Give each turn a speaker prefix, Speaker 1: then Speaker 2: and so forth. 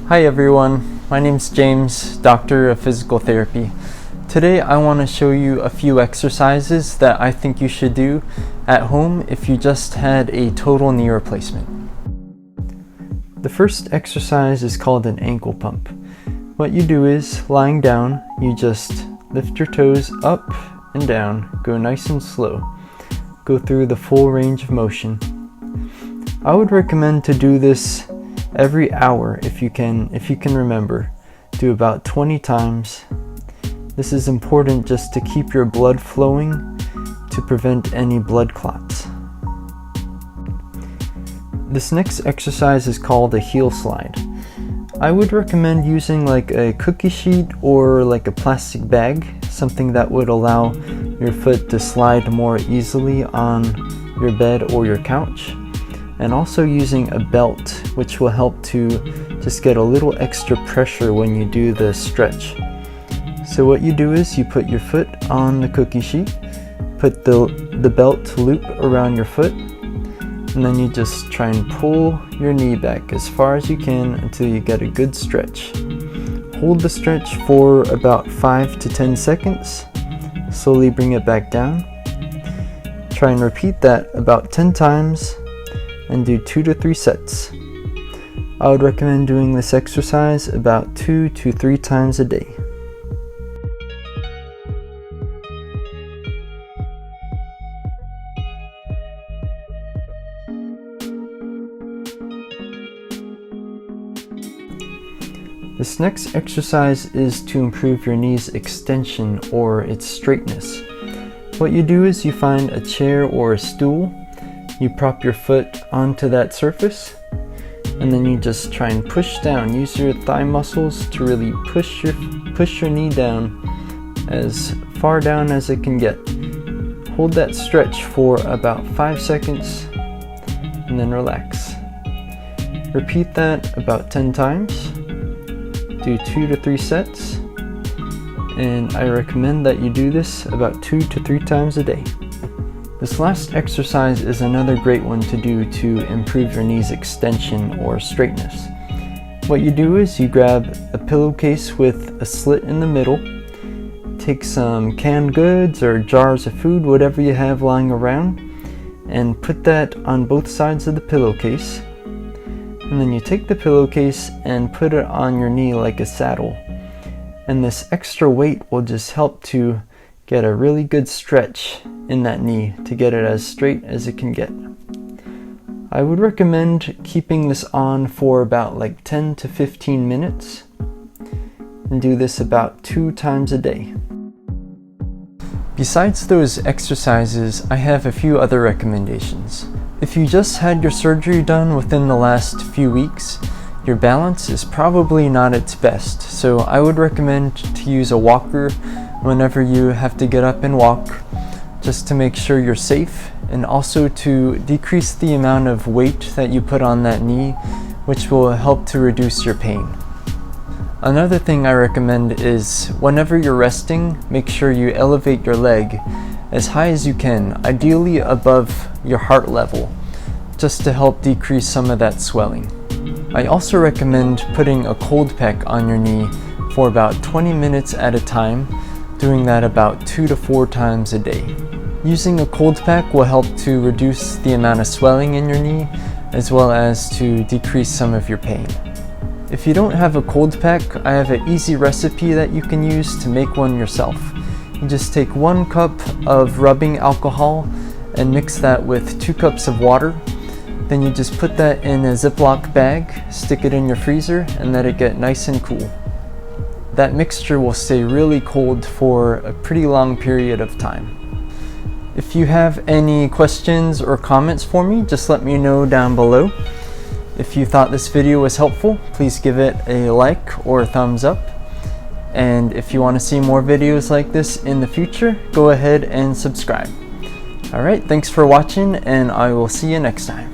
Speaker 1: Hi everyone, my name's James, Doctor of Physical Therapy. Today I want to show you a few exercises that I think you should do at home if you just had a total knee replacement. The first exercise is called an ankle pump. What you do is, lying down, you just lift your toes up and down, go nice and slow. Go through the full range of motion. I would recommend to do this every hour if you can remember. Do about 20 times. This is important just to keep your blood flowing to prevent any blood clots. This next exercise is called a heel slide. I would recommend using like a cookie sheet or like a plastic bag, something that would allow your foot to slide more easily on your bed or your couch. And also using a belt, which will help to just get a little extra pressure when you do the stretch. So what you do is you put your foot on the cookie sheet, put the belt loop around your foot, and then you just try and pull your knee back as far as you can until you get a good stretch. Hold the stretch for about 5 to 10 seconds, slowly bring it back down. Try and repeat that about 10 times and do 2 to 3 sets. I would recommend doing this exercise about 2 to 3 times a day. This next exercise is to improve your knee's extension or its straightness. What you do is you find a chair or a stool, you prop your foot onto that surface, and then you just try and push down. Use your thigh muscles to really push your knee down as far down as it can get. Hold that stretch for about 5 seconds and then relax. Repeat that about 10 times. Do 2 to 3 sets, and I recommend that you do this about 2 to 3 times a day. This last exercise is another great one to do to improve your knee's extension or straightness. What you do is you grab a pillowcase with a slit in the middle, take some canned goods or jars of food, whatever you have lying around, and put that on both sides of the pillowcase. And then you take the pillowcase and put it on your knee like a saddle. And this extra weight will just help to get a really good stretch in that knee to get it as straight as it can get. I would recommend keeping this on for about like 10 to 15 minutes and do this about 2 times a day. Besides those exercises, I have a few other recommendations. If you just had your surgery done within the last few weeks, your balance is probably not its best, so I would recommend to use a walker whenever you have to get up and walk, just to make sure you're safe, and also to decrease the amount of weight that you put on that knee, which will help to reduce your pain. Another thing I recommend is whenever you're resting, make sure you elevate your leg as high as you can, ideally above your heart level, just to help decrease some of that swelling. I also recommend putting a cold pack on your knee for about 20 minutes at a time, doing that about 2 to 4 times a day. Using a cold pack will help to reduce the amount of swelling in your knee, as well as to decrease some of your pain. If you don't have a cold pack, I have an easy recipe that you can use to make one yourself. You just take 1 cup of rubbing alcohol and mix that with 2 cups of water. Then you just put that in a Ziploc bag, stick it in your freezer, and let it get nice and cool. That mixture will stay really cold for a pretty long period of time. If you have any questions or comments for me, just let me know down below. If you thought this video was helpful, please give it a like or a thumbs up. And if you want to see more videos like this in the future, go ahead and subscribe. Alright, thanks for watching, and I will see you next time.